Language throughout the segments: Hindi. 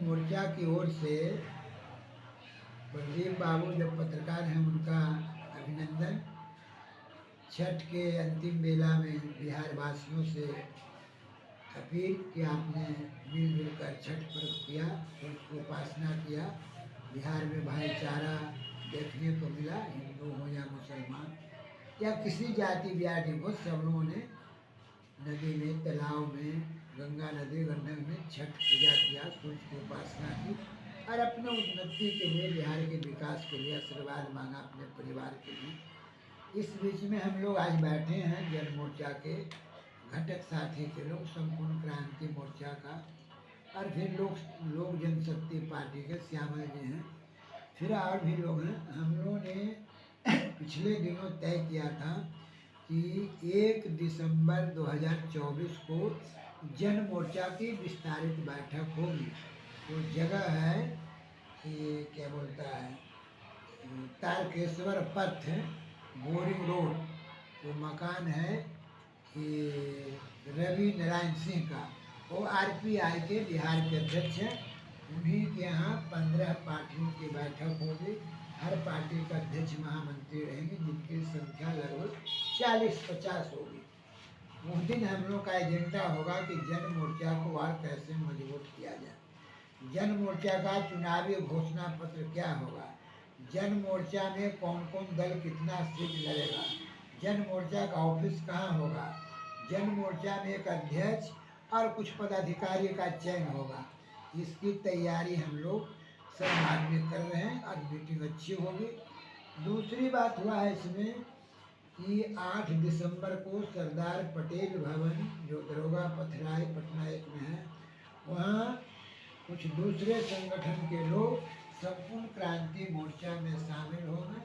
मोर्चा की ओर से प्रदीप बाबू जो पत्रकार हैं उनका अभिनंदन। छठ के अंतिम बेला में बिहार वासियों से अपील कि आपने मिलजुल कर छठ पर्व किया, उसकी उपासना किया। बिहार में भाईचारा देखने को मिला, हिंदू हो या मुसलमान या किसी जाति व्याधि को, सब लोगों ने नदी में, तालाब में, गंगा नदी गंडक में छठ पूजा किया, सूर्य की उपासना की और अपने उन्नति के लिए, बिहार के विकास के लिए आशीर्वाद मांगा अपने परिवार के लिए। इस बीच में हम लोग आज बैठे हैं जन मोर्चा के घटक साथी के लोग, संपूर्ण क्रांति मोर्चा का और फिर लोक जनशक्ति पार्टी के श्यामल जी हैं, फिर और भी लोग हैं। हम लोगों ने पिछले दिनों तय किया था कि 1 दिसंबर 2024 को जन मोर्चा की विस्तारित बैठक होगी। तो जगह है कि क्या बोलता है, तारकेश्वर पथ, बोरिंग रोड। वो मकान है कि रवि नारायण सिंह का, वो आरपीआई के बिहार के अध्यक्ष हैं। उन्हीं के यहाँ 15 पार्टियों की बैठक होगी। हर पार्टी का अध्यक्ष महामंत्री रहेंगे, जिनकी संख्या लगभग 40-50 होगी। उस दिन हम लोग का एजेंडा होगा कि जन मोर्चा को और कैसे मजबूत किया जाए। जन मोर्चा का चुनावी घोषणा पत्र क्या होगा, जन मोर्चा में कौन कौन दल कितना सीट लड़ेगा, जन मोर्चा का ऑफिस कहाँ होगा, जन मोर्चा में एक अध्यक्ष और कुछ पदाधिकारी का चयन होगा। इसकी तैयारी हम लोग सब आदमी कर रहे हैं और मीटिंग अच्छी होगी। दूसरी बात हुआ है इसमें कि 8 दिसंबर को सरदार पटेल भवन जो दरोगा पथराई पटना 1 में है, वहाँ कुछ दूसरे संगठन के लोग संपूर्ण क्रांति मोर्चा में शामिल होंगे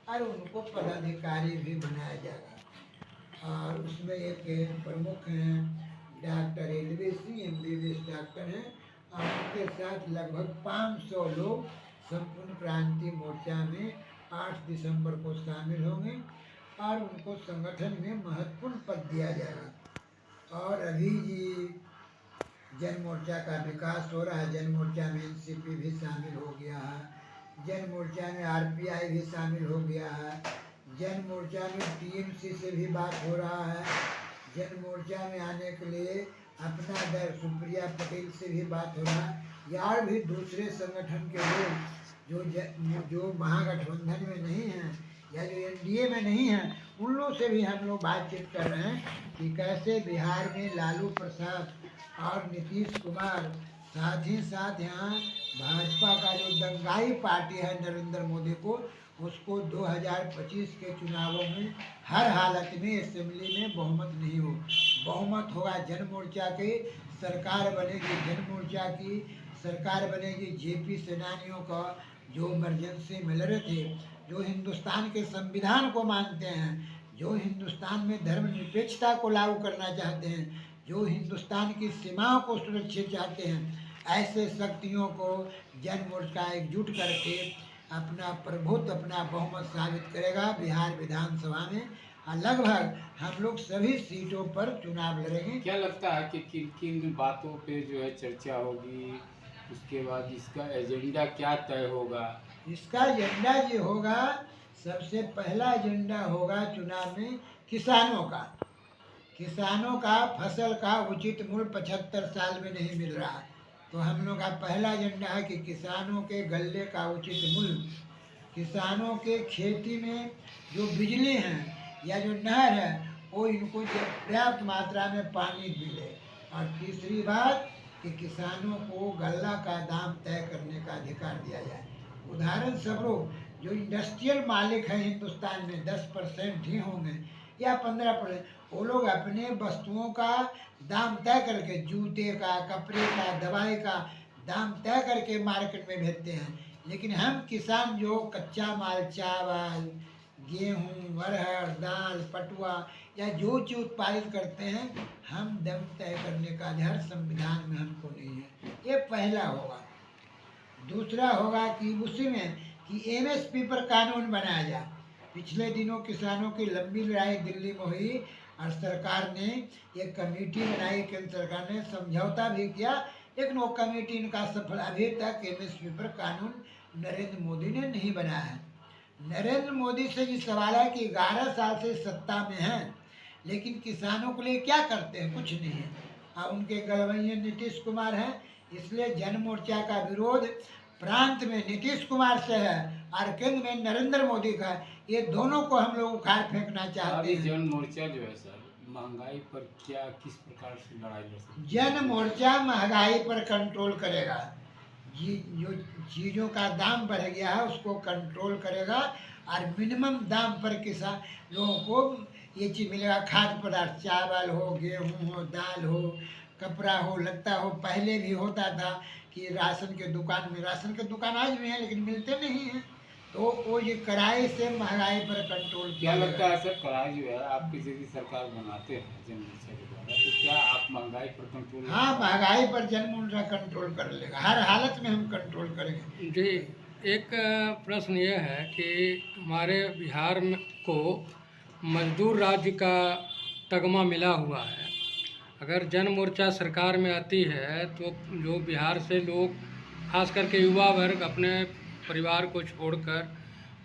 और उनको पदाधिकारी भी बनाया जाएगा। और उसमें एक प्रमुख हैं doctor L V Singh, MBBS doctor हैं, और उनके साथ लगभग 500 लोग संपूर्ण क्रांति मोर्चा में 8 दिसंबर को शामिल होंगे और उनको संगठन में महत्वपूर्ण पद दिया जाएगा। और अभी जन मोर्चा का विकास हो रहा है। जन मोर्चा में एनसीपी भी शामिल हो गया है, जन मोर्चा में आरपीआई भी शामिल हो गया है, जन मोर्चा में टीएमसी से भी बात हो रहा है, जन मोर्चा में आने के लिए अपना दल सुप्रिया पटेल से भी बात हो रहा है, या भी दूसरे संगठन के लोग जो महागठबंधन में नहीं हैं या जो एनडीए में नहीं हैं, उन लोगों से भी हम लोग बातचीत कर रहे हैं कि कैसे बिहार में लालू प्रसाद और नीतीश कुमार, साथ ही साथ यहाँ भाजपा का जो दंगाई पार्टी है नरेंद्र मोदी को, उसको 2025 के चुनावों में हर हालत में असेंबली में बहुमत नहीं हो, बहुमत होगा जन मोर्चा की सरकार बनेगी, जन मोर्चा की सरकार बनेगी। जेपी सेनानियों का जो इमरजेंसी में लड़े थे, जो हिंदुस्तान के संविधान को मानते हैं, जो हिंदुस्तान में धर्मनिरपेक्षता को लागू करना चाहते हैं, जो हिंदुस्तान की सीमाओं को सुरक्षित चाहते हैं, ऐसे शक्तियों को जन मोर्चा एकजुट करके अपना प्रभुत्व, अपना बहुमत साबित करेगा बिहार विधानसभा में। लगभग हम लोग सभी सीटों पर चुनाव लड़ेंगे। क्या लगता है कि किन किन बातों पे जो है चर्चा होगी, उसके बाद इसका एजेंडा क्या तय होगा? इसका एजेंडा ये होगा, सबसे पहला एजेंडा होगा चुनाव में किसानों का। किसानों का फसल का उचित मूल्य 75 साल में नहीं मिल रहा, तो हम लोग का पहला एजेंडा है कि किसानों के गल्ले का उचित मूल्य, किसानों के खेती में जो बिजली है या जो नहर है वो इनको पर्याप्त मात्रा में पानी मिले। और तीसरी बात कि किसानों को गल्ला का दाम तय करने का अधिकार दिया जाए। उदाहरण स्वरूप जो इंडस्ट्रियल मालिक हैं हिंदुस्तान में 10% ही होंगे या 15%, वो लोग अपने वस्तुओं का दाम तय करके, जूते का, कपड़े का, दवाई का दाम तय करके मार्केट में भेजते हैं। लेकिन हम किसान जो कच्चा माल, चावल, गेहूँ, अरहर, दाल, पटुआ या जो चीज़ उत्पादित करते हैं, हम दम तय करने का अधिकार संविधान में हमको नहीं है। ये पहला होगा। दूसरा होगा कि उसी में कि एमएसपी पर कानून बनाया जाए। पिछले दिनों किसानों की लंबी लड़ाई दिल्ली में हुई और सरकार ने एक कमेटी बनाई, केंद्र सरकार ने समझौता भी किया, लेकिन वो कमेटी इनका सफल, अभी तक एमएसपी पर कानून नरेंद्र मोदी ने नहीं बनाया है। नरेंद्र मोदी से ये सवाल है कि 11 साल से सत्ता में हैं, लेकिन किसानों के लिए क्या करते हैं? कुछ नहीं है। अब उनके गलवैये नीतीश कुमार हैं, इसलिए जन मोर्चा का विरोध प्रांत में नीतीश कुमार से है और केंद्र में नरेंद्र मोदी का है। ये दोनों को हम लोग उखाड़ फेंकना चाहते अभी हैं। जन मोर्चा जो है सर, महंगाई पर क्या किस प्रकार से लड़ाई लड़ सकती है? जन मोर्चा महंगाई पर कंट्रोल करेगा। जो चीज़ों का दाम बढ़ गया है उसको कंट्रोल करेगा और मिनिमम दाम पर किसान लोगों को ये चीज़ मिलेगा। खाद्य पदार्थ, चावल हो, गेहूँ हो, दाल हो, कपड़ा हो, लगता हो। पहले भी होता था कि राशन के दुकान आज भी हैं लेकिन मिलते नहीं हैं। तो वो ये कड़ाई से महंगाई पर कंट्रोल क्या किया लगता जाएगा। है सर, कड़ाई जो है आपकी यदि सरकार बनाते हैं जन मोर्चा के द्वारा, तो क्या आप महंगाई पर कंट्रोल? हाँ, महंगाई पर जन मोर्चा कंट्रोल कर लेगा, हर हालत में हम कंट्रोल करेंगे। जी, एक प्रश्न ये है कि हमारे बिहार में को मजदूर राज्य का तगमा मिला हुआ है। अगर जन मोर्चा सरकार में आती है तो जो बिहार से लोग, खास करके युवा वर्ग, अपने परिवार को छोड़कर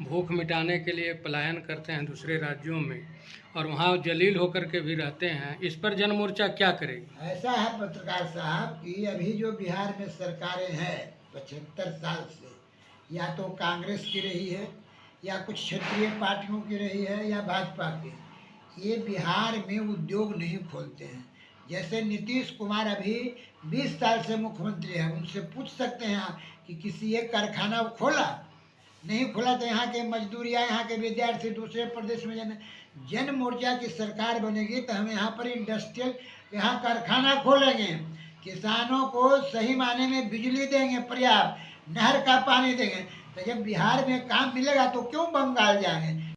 भूख मिटाने के लिए पलायन करते हैं दूसरे राज्यों में और वहाँ जलील होकर के भी रहते हैं। इस पर जन मोर्चा क्या करेगी? ऐसा है पत्रकार साहब कि अभी जो बिहार में सरकारें हैं 75 साल से, या तो कांग्रेस की रही है या कुछ क्षेत्रीय पार्टियों की रही है या भाजपा की, ये बिहार में उद्योग नहीं खोलते हैं। जैसे नीतीश कुमार अभी 20 साल से मुख्यमंत्री है, उनसे पूछ सकते हैं आप कि किसी एक कारखाना खोला? नहीं खोला। तो यहाँ के मजदूर या यहाँ के विद्यार्थी दूसरे प्रदेश में जाने। जन मोर्चा की सरकार बनेगी तो हम यहाँ पर इंडस्ट्रियल, यहाँ कारखाना खोलेंगे, किसानों को सही मायने में बिजली देंगे, पर्याप्त नहर का पानी देंगे। तो जब बिहार में काम मिलेगा तो क्यों बंगाल जाएंगे?